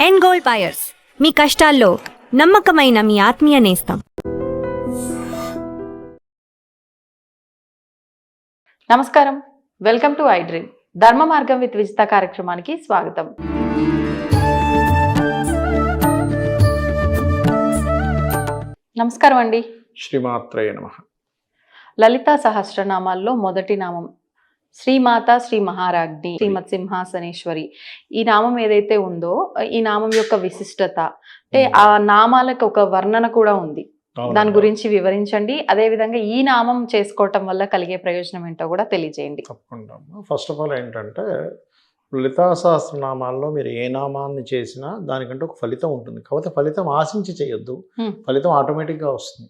And gold buyers, మీ కష్టాల్లో నమ్మకమైన మీ ఆత్మీయ నేస్తం. నమస్కారం, వెల్కమ్ టు ఐ డ్రీమ్. ధర్మ మార్గం విత్ విజిత కార్యక్రమానికి స్వాగతం. నమస్కారం అండి. శ్రీమాత్రే నమః. లలితా సహస్రనామాల్లో మొదటి నామం శ్రీమాత శ్రీ మహారాజ్ఞి శ్రీమత్ సింహాసనేశ్వరి. ఈ నామం ఏదైతే ఉందో ఈ నామం యొక్క విశిష్టత అంటే ఆ నామాలకు ఒక వర్ణన కూడా ఉంది. దాని గురించి వివరించండి. అదే విధంగా ఈ నామం చేసుకోవటం వల్ల కలిగే ప్రయోజనం ఏంటో కూడా తెలియజేయండి. తప్పకుండా. ఫస్ట్ ఆఫ్ ఆల్ ఏంటంటే లలితా సహస్రనామాల్లో మీరు ఏ నామాన్ని చేసినా దానికంటే ఒక ఫలితం ఉంటుంది. కాకపోతే ఫలితం ఆశించి చేయొద్దు, ఫలితం ఆటోమేటిక్గా వస్తుంది.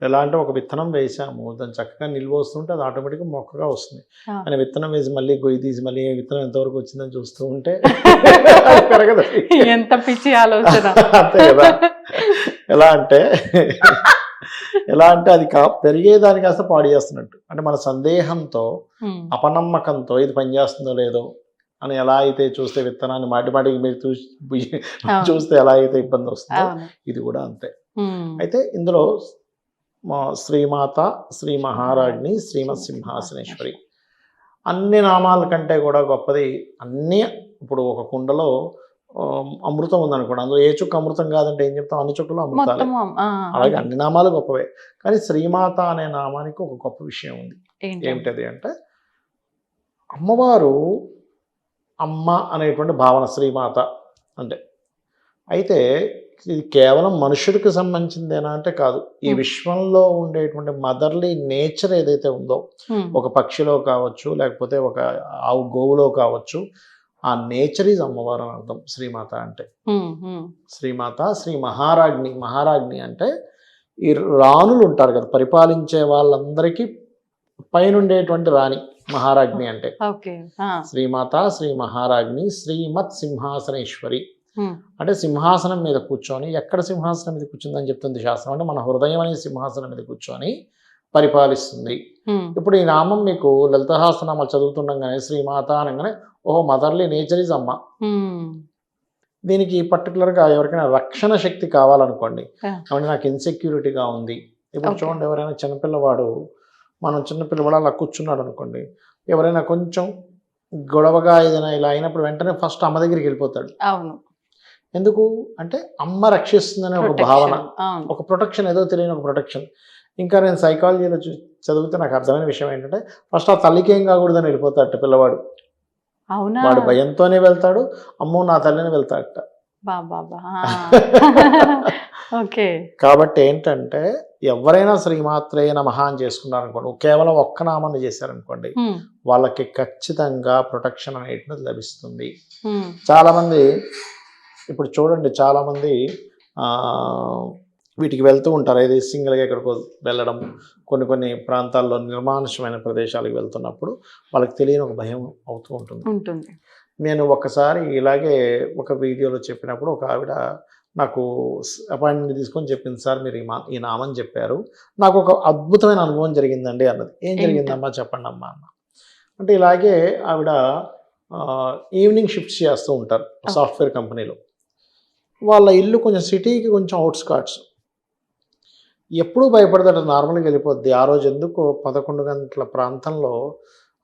ఎలా అంటే ఒక విత్తనం వేసాము, దాన్ని చక్కగా నిల్వ వస్తుంటే అది ఆటోమేటిక్గా మొక్కగా వస్తుంది. అని విత్తనం వేసి మళ్ళీ గొయ్యి తీసి మళ్ళీ విత్తనం ఎంతవరకు వచ్చిందని చూస్తూ ఉంటే పెరగదు. ఎంత పిచ్చి ఆలోచన. అంతే కదా. ఎలా అంటే అది పెరిగేదాన్ని కాస్త పాడు చేస్తున్నట్టు. అంటే మన సందేహంతో అపనమ్మకంతో ఇది పనిచేస్తుందో లేదో అని ఎలా అయితే చూస్తే విత్తనాన్ని మాటిమాటికి మీరు చూస్తే ఎలా అయితే ఇబ్బంది వస్తుందో ఇది కూడా అంతే. అయితే ఇందులో శ్రీమాత, శ్రీ మహారాజ్ని, శ్రీమత్ సింహాసనేశ్వరి అన్ని నామాల కంటే కూడా గొప్పది. అన్నీ ఇప్పుడు ఒక కుండలో అమృతం ఉందనుకోండి, అందులో ఏ చుక్క అమృతం కాదంటే ఏం చెప్తాం, అన్ని చుక్కలు అమృతాలే. అలాగే అన్ని నామాలు గొప్పవే. కానీ శ్రీమాత అనే నామానికి ఒక గొప్ప విషయం ఉంది. ఏమిటది అంటే అమ్మవారు అమ్మ అనేటువంటి భావన శ్రీమాత అంటే. అయితే ఇది కేవలం మనుషుడికి సంబంధించిందేనా అంటే కాదు. ఈ విశ్వంలో ఉండేటువంటి మదర్లీ నేచర్ ఏదైతే ఉందో, ఒక పక్షిలో కావచ్చు, లేకపోతే ఒక ఆవు గోవులో కావచ్చు, ఆ నేచర్ ఈజ్ అమ్మవారు అని అర్థం శ్రీమాత అంటే. శ్రీమాత, శ్రీ మహారాజ్ని. మహారాజ్ని అంటే ఈ రాణులు ఉంటారు కదా, పరిపాలించే వాళ్ళందరికీ పైనుండేటువంటి రాణి మహారాజ్ని అంటే. శ్రీమాత, శ్రీ మహారాజ్ని, శ్రీమత్ సింహాసనేశ్వరి అంటే సింహాసనం మీద కూర్చొని, ఎక్కడ సింహాసనం మీద కూర్చుందని చెప్తుంది శాస్త్రం అంటే మన హృదయం అనే సింహాసనం మీద కూర్చొని పరిపాలిస్తుంది. ఇప్పుడు ఈ నామం మీకు లలితహాసనామాలు చదువుతుండగానే శ్రీమాత అనగానే ఓహో మదర్లీ నేచర్ ఈజ్ అమ్మ. దీనికి పర్టికులర్గా ఎవరికైనా రక్షణ శక్తి కావాలనుకోండి, కాబట్టి నాకు ఇన్సెక్యూరిటీగా ఉంది. ఇప్పుడు చూడండి, ఎవరైనా చిన్నపిల్లవాడు, మనం చిన్నపిల్లవాడు అలా కూర్చున్నాడు అనుకోండి, ఎవరైనా కొంచెం గొడవగా ఏదైనా ఇలా అయినప్పుడు వెంటనే ఫస్ట్ అమ్మ దగ్గరికి వెళ్ళిపోతాడు. అవును. ఎందుకు అంటే అమ్మ రక్షిస్తుందనే ఒక భావన, ఒక ప్రొటెక్షన్, ఏదో తెలియని ఒక ప్రొటెక్షన్. ఇంకా నేను సైకాలజీలో చదివితే నాకు అర్థమైన విషయం ఏంటంటే ఫస్ట్ ఆ తల్లికి ఏం కాకూడదని వెళ్ళిపోతాడట పిల్లవాడు. వాడు భయంతోనే వెళ్తాడు, అమ్మో నా తల్లిని వెళ్తాడట. కాబట్టి ఏంటంటే ఎవరైనా శ్రీమాత్రే నమః అని చేసుకున్నారనుకోండి, కేవలం ఒక్క నామాన్ని చేశారనుకోండి, వాళ్ళకి ఖచ్చితంగా ప్రొటెక్షన్ అనేటువంటిది లభిస్తుంది. చాలామంది ఇప్పుడు చూడండి, చాలామంది వీటికి వెళ్తూ ఉంటారు, ఏది సింగిల్గా ఎక్కడికో వెళ్ళడం, కొన్ని ప్రాంతాల్లో నిర్మానుష్యమైన ప్రదేశాలకు వెళ్తున్నప్పుడు వాళ్ళకి తెలియని ఒక భయం అవుతూ ఉంటుంది. నేను ఒకసారి ఇలాగే ఒక వీడియోలో చెప్పినప్పుడు ఒక ఆవిడ నాకు అపాయింట్మెంట్ తీసుకొని చెప్పింది, సార్ మీరు ఈ నామం చెప్పారు, నాకు ఒక అద్భుతమైన అనుభవం జరిగిందండి అన్నది. ఏం జరిగిందమ్మా చెప్పండి అమ్మా అన్న. అంటే ఇలాగే ఆవిడ ఈవినింగ్ షిఫ్ట్స్ చేస్తూ ఉంటారు సాఫ్ట్వేర్ కంపెనీలో. వాళ్ళ ఇల్లు కొంచెం సిటీకి కొంచెం అవుట్స్కర్ట్స్. ఎప్పుడూ భయపడతాడు, నార్మల్గా వెళ్ళిపోద్ది. ఆ రోజు ఎందుకో 11 గంటల ప్రాంతంలో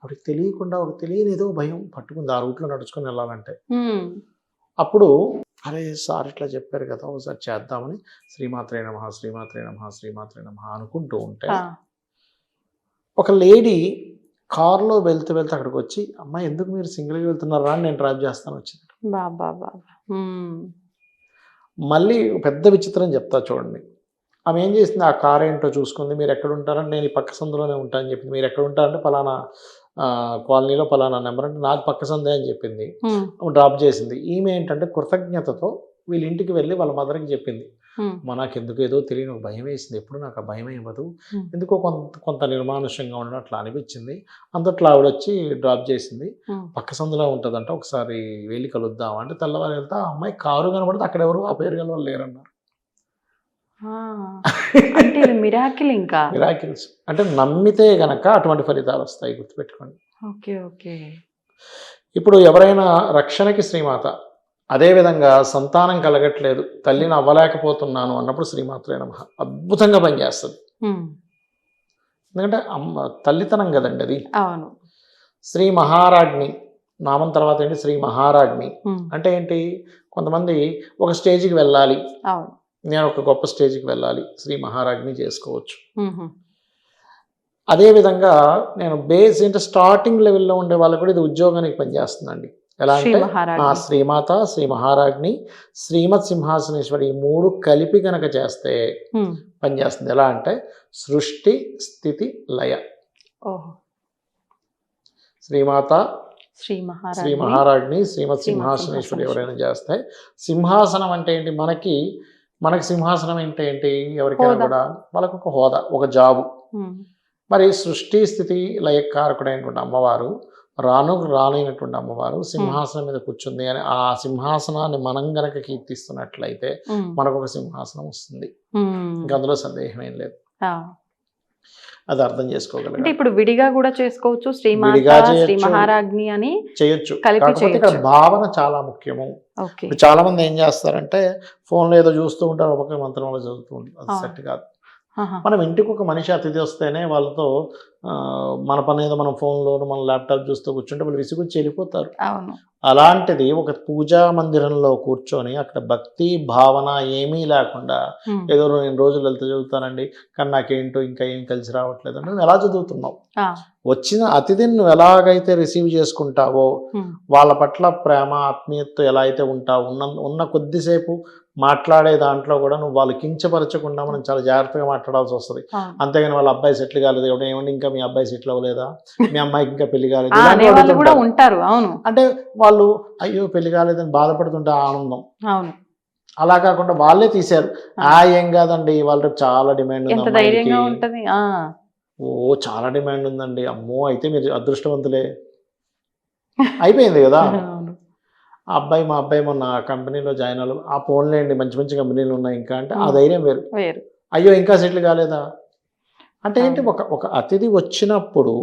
ఆవిడకి తెలియకుండా ఒక తెలియని ఏదో భయం పట్టుకుంది ఆ రూట్లో నడుచుకొని వెళ్ళాలంటే. అప్పుడు అరే సార్ ఇట్లా చెప్పారు కదా, ఒకసారి చేద్దామని శ్రీమాత్రే నమః, శ్రీమాత్రే నమః, శ్రీమాత్రే నమః అనుకుంటూ ఉంటే ఒక లేడీ కారులో వెళ్తూ అక్కడికి వచ్చి, అమ్మాయి ఎందుకు మీరు సింగిల్గా వెళ్తున్నారా అని నేను డ్రైవ్ చేస్తాను వచ్చింది. మళ్ళీ పెద్ద విచిత్రం చెప్తా చూడండి. ఆమె ఏం చేసింది, ఆ కార్ ఏంటో చూసుకుంది. మీరు ఎక్కడ ఉంటారంటే నేను ఈ పక్క సందులోనే ఉంటానని చెప్పింది. మీరు ఎక్కడ ఉంటారంటే ఫలానా కాలనీలో ఫలానా నెంబర్ అంటే నాకు పక్క సందే అని చెప్పింది. డ్రాప్ చేసింది. ఈమె ఏంటంటే కృతజ్ఞతతో వీళ్ళ ఇంటికి వెళ్ళి వాళ్ళ మదర్కి చెప్పింది, నాకు ఎందుకు ఏదో తెలియని ఒక భయం వేసింది, ఎప్పుడు నాకు ఆ భయం ఇవ్వదు, ఎందుకో కొంత నిర్మానుష్యంగా ఉండడం అట్లా అనిపించింది. అంతట్లో ఆవిడ వచ్చి డ్రాప్ చేసింది. పక్క సందులో ఉంటుందంట, ఒకసారి వెళ్ళి కలుద్దాం అంటే తెల్లవారు వెళ్తా ఆ అమ్మాయి కారు కనబడితే అక్కడ ఎవరు ఆ పేరు గల వాళ్ళు లేరన్నారు. మిరాకిల్స్ అంటే నమ్మితే గనక అటువంటి ఫలితాలు వస్తాయి, గుర్తుపెట్టుకోండి. ఇప్పుడు ఎవరైనా రక్షణకి శ్రీమాత, అదేవిధంగా సంతానం కలగట్లేదు, తల్లిని అవ్వలేకపోతున్నాను అన్నప్పుడు శ్రీమాత్రే నమః అద్భుతంగా పనిచేస్తుంది. ఎందుకంటే తల్లితనం కదండి అది. అవును. శ్రీ మహారాజ్ని నామం తర్వాత ఏంటి, శ్రీ మహారాజ్ని అంటే ఏంటి, కొంతమంది ఒక స్టేజ్కి వెళ్ళాలి, అవును, నేను ఒక గొప్ప స్టేజ్కి వెళ్ళాలి, శ్రీ మహారాజ్ని చేసుకోవచ్చు. అదేవిధంగా నేను బేస్ అంటే స్టార్టింగ్ లెవెల్లో ఉండే వాళ్ళకు కూడా ఇది ఉద్యోగానికి పనిచేస్తుందండి. ఎలా అంటే శ్రీమాత, శ్రీ మహారాజ్ని, శ్రీమత్ సింహాసనేశ్వరి ఈ 3 కలిపి కనుక చేస్తే పనిచేస్తుంది. ఎలా అంటే సృష్టి స్థితి లయ. శ్రీమాత, శ్రీ మహారాజ్ని, శ్రీమత్ సింహాసనేశ్వరి ఎవరైనా చేస్తే, సింహాసనం అంటే ఏంటి, మనకి సింహాసనం అంటే ఏంటి, ఎవరికైనా కూడా వాళ్ళకు ఒక హోదా, ఒక జాబు. మరి సృష్టి స్థితి లయకారకుడైనటువంటి అమ్మవారు, రానైనటువంటి అమ్మవారు సింహాసనం మీద కూర్చుంది అని ఆ సింహాసనాన్ని మనం గనక కీర్తిస్తున్నట్లయితే మనకు ఒక సింహాసనం వస్తుంది. ఇంకా అందులో సందేహం ఏం లేదు. అది అర్థం చేసుకోగలరు. అంటే ఇప్పుడు విడిగా కూడా చేసుకోవచ్చు, శ్రీ మహారాజ్ని అని చేయొచ్చు. కాకపోతే ఇక్కడ భావన చాలా ముఖ్యము. చాలా మంది ఏం చేస్తారంటే ఫోన్లో ఏదో చూస్తూ ఉంటారు, ఒక మంత్రంలో చదువుతూ ఉంటారు, అది సెట్ కాదు. మనం ఇంటికి ఒక మనిషి అతిథి వస్తేనే వాళ్ళతో మన పని ఏదో మనం ఫోన్లో మన ల్యాప్టాప్ చూస్తూ కూర్చుంటే వాళ్ళు విసుగుచ్చి వెళ్ళిపోతారు. అలాంటిది ఒక పూజా మందిరంలో కూర్చొని అక్కడ భక్తి భావన ఏమీ లేకుండా ఏదో నేను రోజులు వెళ్తే చదువుతానండి కానీ నాకేంటో ఇంకా ఏం కలిసి రావట్లేదు అంటే నువ్వు ఎలా చదువుతున్నావు? వచ్చిన అతిథిని నువ్వు ఎలాగైతే రిసీవ్ చేసుకుంటావో, వాళ్ళ పట్ల ప్రేమ ఆత్మీయతతో ఎలా అయితే ఉంటావు, ఉన్న కొద్దిసేపు మాట్లాడే దాంట్లో కూడా నువ్వు వాళ్ళు కించపరచకుండా మనం చాలా జాగ్రత్తగా మాట్లాడాల్సి వస్తుంది. అంతేగాని వాళ్ళ అబ్బాయి సెటిల్ కాలేదు, ఏమంటే ఇంకా మీ అబ్బాయి సెటిల్ అవ్వలేదా, మీ అమ్మాయికి ఇంకా పెళ్లి కాలేదు ఉంటారు. అంటే వాళ్ళు అయ్యో పెళ్లి కాలేదని బాధపడుతుంటే ఆనందం. అలా కాకుండా వాళ్ళే తీశారు, ఏం కాదండి వాళ్ళ చాలా డిమాండ్ ఉంది, ఓ చాలా డిమాండ్ ఉందండి, అమ్మో అయితే మీరు అదృష్టవంతులే, అయిపోయింది కదా. మా అబ్బాయి మొన్న కంపెనీలో జాయిన్ అవ్వాలి, ఆ ఫోన్లేండి మంచి మంచి కంపెనీలు ఉన్నాయి ఇంకా అంటే ఆ ధైర్యం వేరు. అయ్యో ఇంకా సెటిల్ కాలేదా అంటే ఏంటి, ఒక అతిథి వచ్చినప్పుడు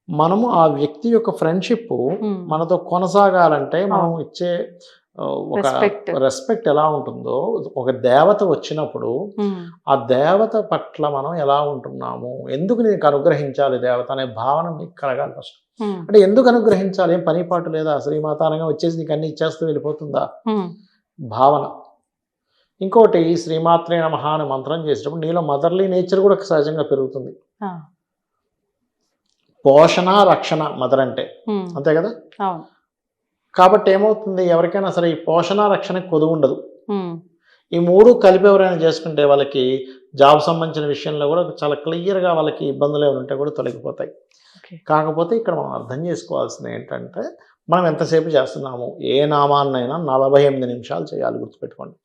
మనము ఆ వ్యక్తి యొక్క ఫ్రెండ్షిప్ మనతో కొనసాగాలంటే మనం ఇచ్చే ఒక రెస్పెక్ట్ ఎలా ఉంటుందో, ఒక దేవత వచ్చినప్పుడు ఆ దేవత పట్ల మనం ఎలా ఉంటున్నాము, ఎందుకు నీకు అనుగ్రహించాలి దేవత అనే భావన మీకు కలగాలి ఫస్ట్. అంటే ఎందుకు అనుగ్రహించాలి, ఏం పని పాటు లేదా, శ్రీమాత అనగా వచ్చేసి నీకు అన్ని ఇచ్చేస్తూ వెళ్ళిపోతుందా భావన. ఇంకోటి శ్రీమాత్రే నమః అనే మంత్రం చేసేటప్పుడు నీలో మదర్లీ నేచర్ కూడా సహజంగా పెరుగుతుంది. పోషణ రక్షణ మదర్ అంటే అంతే కదా. కాబట్టి ఏమవుతుంది, ఎవరికైనా సరే ఈ పోషణ రక్షణకి కొదువు ఉండదు. ఈ 3 కలిపి ఎవరైనా చేసుకుంటే వాళ్ళకి జాబ్ సంబంధించిన విషయంలో కూడా చాలా క్లియర్గా వాళ్ళకి ఇబ్బందులు ఏమైనా ఉంటే కూడా తొలగిపోతాయి. కాకపోతే ఇక్కడ మనం అర్థం చేసుకోవాల్సింది ఏంటంటే మనం ఎంతసేపు చేస్తున్నాము, ఏ నామాన్నైనా 48 నిమిషాలు చేయాలి, గుర్తుపెట్టుకోండి.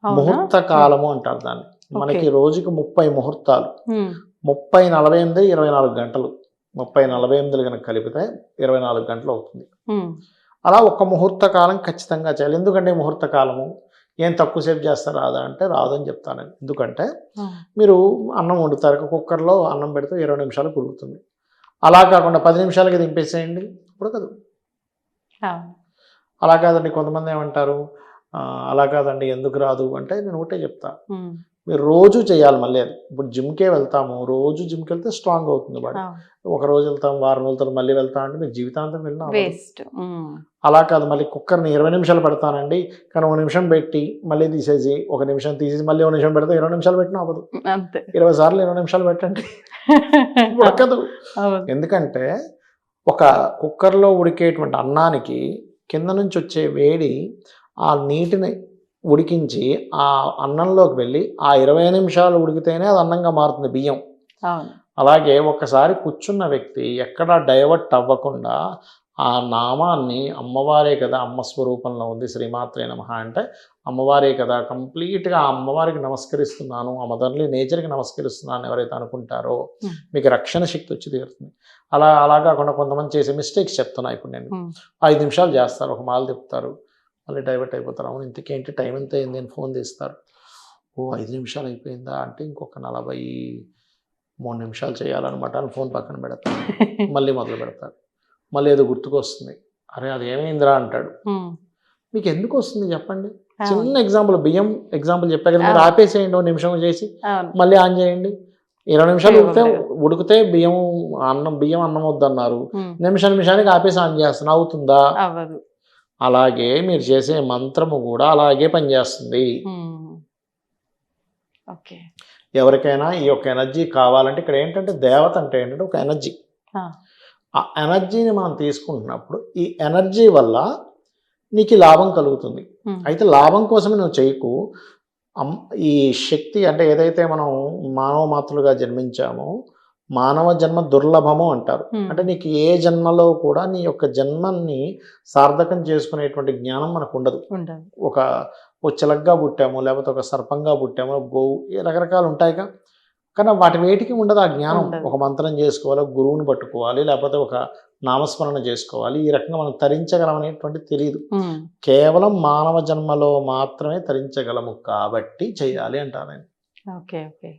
ముహూర్త కాలము అంటారు దాన్ని. మనకి రోజుకి 30 ముహూర్తాలు, 30 48 24 గంటలు, 30 48 కనుక కలిపితే 24 గంటలు అవుతుంది. అలా ఒక ముహూర్త కాలం ఖచ్చితంగా చేయాలి. ఎందుకంటే ముహూర్త కాలము ఏం తక్కువసేపు చేస్తారు రాదా అంటే రాదని చెప్తాను. ఎందుకంటే మీరు అన్నం వండుతారు, కుక్కర్లో అన్నం పెడితే 20 నిమిషాలకు ఉడుకుతుంది. అలా కాకుండా 10 నిమిషాలకి దింపేసేయండి, ఉడకదు. అలా కాదండి, కొంతమంది ఏమంటారు అలా కాదండి ఎందుకు రాదు అంటే నేను ఒకటే చెప్తా, మీరు రోజు చేయాలి. మళ్ళీ ఇప్పుడు జిమ్కే వెళ్తాము, రోజు జిమ్కి వెళ్తే స్ట్రాంగ్ అవుతుంది బాడీ. ఒక రోజు వెళ్తాం, వారం వెళ్తాం, మళ్ళీ వెళ్తాం అంటే మీరు జీవితాంతం వెళ్ళినా వేస్ట్. అలా కాదు, మళ్ళీ కుక్కర్ని 20 నిమిషాలు పెడతానండి కానీ 1 నిమిషం పెట్టి మళ్ళీ తీసేసి 1 నిమిషం తీసేసి మళ్ళీ 1 నిమిషం పెడితే 20 నిమిషాలు పెట్టినా అవ్వదు. 20 సార్లు 20 నిమిషాలు పెట్టండి, ఉడకదు. ఎందుకంటే ఒక కుక్కర్లో ఉడికేటువంటి అన్నానికి కింద నుంచి వచ్చే వేడి ఆ నీటిని ఉడికించి ఆ అన్నంలోకి వెళ్ళి ఆ 20 నిమిషాలు ఉడికితేనే అది అన్నంగా మారుతుంది, బియ్యం. అలాగే ఒకసారి కూర్చున్న వ్యక్తి ఎక్కడ డైవర్ట్ అవ్వకుండా ఆ నామాన్ని అమ్మవారే కదా, అమ్మ స్వరూపంలో ఉంది శ్రీమాత్రే నమః అంటే అమ్మవారే కదా, కంప్లీట్గా ఆ అమ్మవారికి నమస్కరిస్తున్నాను, ఆ మదర్లీ నేచర్కి నమస్కరిస్తున్నాను ఎవరైతే అనుకుంటారో మీకు రక్షణ శక్తి వచ్చి తీరుతుంది. అలా కాకుండా కొంతమంది చేసే మిస్టేక్స్ చెప్తున్నా. ఇప్పుడు నేను 5 నిమిషాలు చేస్తారు, ఒక మాల తిప్పుతారు, మళ్ళీ డైవర్ట్ అయిపోతారు. అవును ఇంతకేంటి టైం ఎంత అయింది అని ఫోన్ తీస్తారు, ఓ 5 నిమిషాలు అయిపోయిందా అంటే ఇంకొక 43 నిమిషాలు చేయాలన్నమాట అని ఫోన్ పక్కన పెడతారు, మళ్ళీ మొదలు పెడతారు. మళ్ళీ ఏదో గుర్తుకొస్తుంది, అరే అది ఏమైందిరా అంటాడు. మీకు ఎందుకు వస్తుంది చెప్పండి. అవును. చిన్న ఎగ్జాంపుల్, బియ్యం ఎగ్జాంపుల్ చెప్పా కదా, మీరు అవును. ఆపేసేయండి 1 నిమిషం చేసి అవును. మళ్ళీ ఆన్ చేయండి. 20 నిమిషాలు ఉపయోగం ఉడికితే బియ్యం అన్నం వద్దన్నారు, ఉమ్. నిమిషానికి ఆపేసి ఆన్ చేస్తున్నా, అవుతుందా? అవ్వదు. అలాగే మీరు చేసే మంత్రము కూడా అలాగే పనిచేస్తుంది. ఓకే. ఎవరికైనా ఈ యొక్క ఎనర్జీ కావాలంటే, ఇక్కడ ఏంటంటే దేవత అంటే ఏంటంటే ఒక ఎనర్జీ. ఆ ఎనర్జీని మనం తీసుకుంటున్నప్పుడు ఈ ఎనర్జీ వల్ల నీకు లాభం కలుగుతుంది. అయితే లాభం కోసమే నువ్వు చేయకు. ఈ శక్తి అంటే ఏదైతే మనం మానవ మాతృలుగా జన్మించామో, మానవ జన్మ దుర్లభము అంటారు. అంటే నీకు ఏ జన్మలో కూడా నీ యొక్క జన్మని సార్థకం చేసుకునేటువంటి జ్ఞానం మనకు ఉండదు. ఒక చిలకగా పుట్టాము, లేకపోతే ఒక సర్పంగా పుట్టాము, గోవు, రకరకాలు ఉంటాయిగా, కానీ వాటి వేటికి ఉండదు ఆ జ్ఞానం. ఒక మంత్రం చేసుకోవాలి, గురువుని పట్టుకోవాలి, లేకపోతే ఒక నామస్మరణ చేసుకోవాలి, ఈ రకంగా మనం తరించగలం అనేటువంటి తెలియదు. కేవలం మానవ జన్మలో మాత్రమే తరించగలము కాబట్టి చేయాలి అంటారు నేను. ఓకే. ఓకే.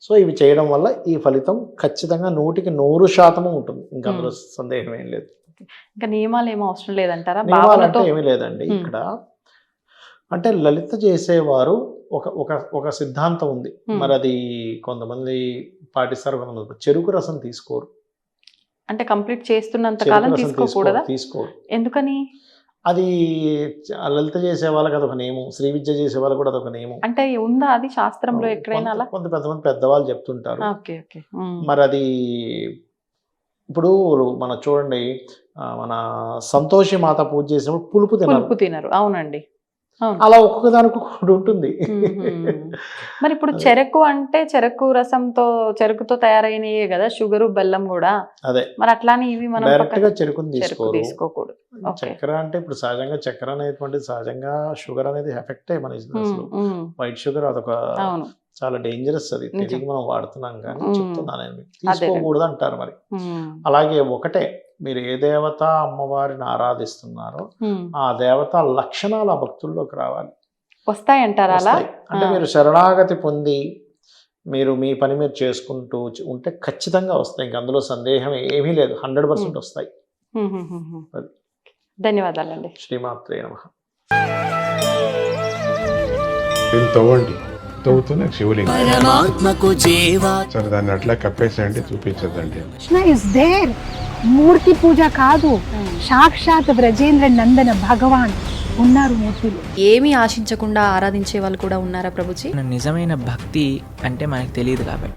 సో ఇవి చేయడం వల్ల ఈ ఫలితం ఖచ్చితంగా 100% ఉంటుంది. ఇంకా అందులో సందేహం ఏం లేదు. ఇంకా నియమాలు ఏమో అవసరం లేదంటారా? నియమాలంటే ఏమీ లేదండి. ఇక్కడ అంటే లలిత చేసేవారు ఒక సిద్ధాంతం ఉంది. మరి అది కొంతమంది పాటిస్తారు, కొంతమంది చెరుకు రసం తీసుకోరు. అంటే కంప్లీట్ చేస్తున్నంత కాలం తీసుకోకూడదా? తీసుకోరు. ఎందుకని? అది లలిత చేసే వాళ్ళకి అదొక నియమం, శ్రీ విద్య చేసే వాళ్ళకి కూడా అదొక నియమం. అంటే ఉందా అది శాస్త్రంలో ఎక్కడైనా అలా? కొంతమంది పెద్దవాళ్ళు చెప్తుంటారు. ఓకే. ఓకే. మరి అది ఇప్పుడు మన చూడండి, మన సంతోషి మాత పూజ చేసినప్పుడు పులుపు తినరు. అవునండి. అలా ఒక్కొక్క దానికి ఒకటి ఉంటుంది. మరి ఇప్పుడు చెరకు అంటే చెరుకుతో తయారైనయే కదా, షుగరు బెల్లం కూడా. అదే మరి అట్లానే ఇవి మనం డైరెక్ట్ గా చెరుకుని తీసుకోకూడదు. చక్కెర అంటే ఇప్పుడు సహజంగా చక్కెర అనేటువంటిది సహజంగా షుగర్ అనేది ఎఫెక్టే మన అసలు. వైట్ షుగర్ అదొక చాలా డేంజరస్, అది తెలియక మనం వాడుతున్నాం, కానీ చెప్తున్నా నేను తీసుకోకూడదు అంటారు. మరి అలాగే ఒకటే, మీరు ఏ దేవత అమ్మవారిని ఆరాధిస్తున్నారో ఆ దేవత లక్షణాలు ఆ భక్తుల్లోకి రావాలి, వస్తాయంటారా? అలా అంటే మీరు శరణాగతి పొంది మీరు మీ పని మీరు చేసుకుంటూ ఉంటే ఖచ్చితంగా వస్తాయి. ఇంక అందులో సందేహం ఏమీ లేదు, 100% వస్తాయి. ధన్యవాదాలండి. శ్రీమాత్రే నమః. తవ్వుతూనే శివలింగం. సరే, దాన్ని అట్లా కప్పేసేయండి, చూపించదండి. Krishna is there. మూర్తి పూజ కాదు, సాక్షాత్ బ్రజేంద్ర నందన భగవాన్ ఉన్నారు మూర్తిలో. ఏమీ ఆశించకుండా ఆరాధించే వాళ్ళు కూడా ఉన్నారా ప్రభుజీ? నిజమైన భక్తి అంటే మనకు తెలియదు కాబట్టి